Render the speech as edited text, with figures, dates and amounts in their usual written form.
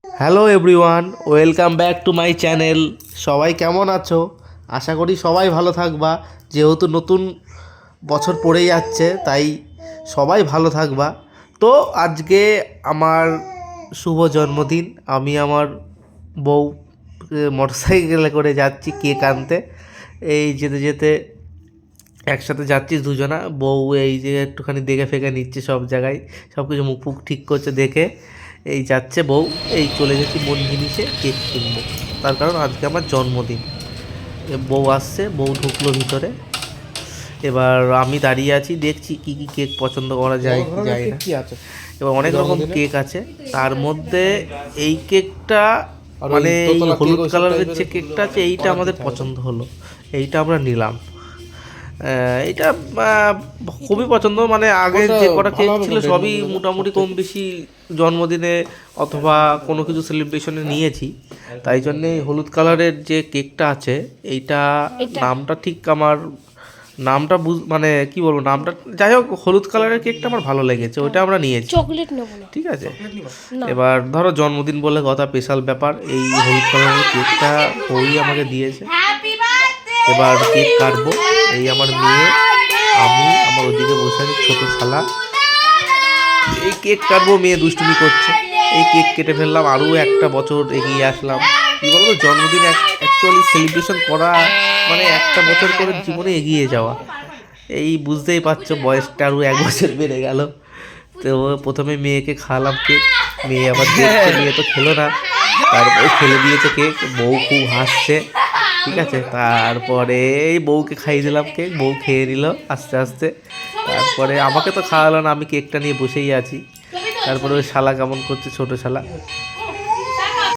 Hello everyone, welcome back to my channel. সবাই কেমন আছো? আশা করি সবাই ভালো থাকবা। যেহেতু নতুন বছর পড়ে যাচ্ছে, তাই সবাই ভালো থাকবা। তো আজকে আমার শুভ জন্মদিন। আমি আমার বউ মোটরসাইকেলে করে যাচ্ছি কেক আনতে। এই যেতে যেতে একসাথে যাচ্ছি দুজনা। বউ এই যে একটুখানি দেখে ফেকে নিচ্ছে সব জায়গায়, সব কিছু মুখ ফুক ঠিক করছে দেখে এই যাচ্ছে বউ। এই চলে যাচ্ছি মন জিনিসে কেক কিনবো, তার কারণ আজকে আমার জন্মদিন। বউ আসছে, বউ ঢুকলো ভিতরে। এবার আমি দাঁড়িয়ে আছি, দেখছি কি কি কেক পছন্দ করা যায় কি যায় না। এবার অনেক রকম কেক আছে, তার মধ্যে এই কেকটা মানে এই হলুদ কালারের যে কেকটা আছে এইটা আমাদের পছন্দ হলো, এইটা আমরা নিলাম। এটা খুবই পছন্দ, মানে আগে যে কটা কেক ছিল সবই মোটামুটি কম বেশি জন্মদিনে অথবা কোনো কিছু সেলিব্রেশনে নিয়েছি। তাই জন্যে এই হলুদ কালারের যে কেকটা আছে এইটা নামটা ঠিক আমার নামটা মানে কি বলবো নামটা, যাই হোক হলুদ কালারের কেকটা আমার ভালো লেগেছে, ওইটা আমরা নিয়েছি। চকলেট নেব না, ঠিক আছে। এবার ধরো জন্মদিন বলে কথা, স্পেশাল ব্যাপার, এই হলুদ কালারের কেকটা ওই আমাকে দিয়েছে। এবার কেক কাটবো। এই আমার মেয়ে, আমি, আমার ওদিকে বসে আছে ছোটো শালা। এই কেক কাটবো, মেয়ে দুষ্টুমি করছে। এই কেক কেটে ফেললাম, আরও একটা বছর এগিয়ে আসলাম। কী বলবো, জন্মদিন অ্যাকচুয়ালি সেলিব্রেশন করা মানে একটা বছর করে জীবনে এগিয়ে যাওয়া। এই বুঝতেই পারছো, বয়সটা আরও এক বছর বেড়ে গেল। তো প্রথমে মেয়েকে খাওয়ালাম কেক, মেয়ে আবার দেখছে, মেয়ে তো খেলো না, তারপরে ফেলে দিয়েছে কেক। বউ খুব হাসছে। ঠিক আছে, তারপরে এই বউকে খাইয়ে দিলাম কেক, বউ খেয়ে নিল আস্তে আস্তে। তারপরে আমাকে তো খাওয়ালো না, আমি কেকটা নিয়ে বসেই আছি। তারপরে ওই শালা কেমন করছে, ছোটো শালা।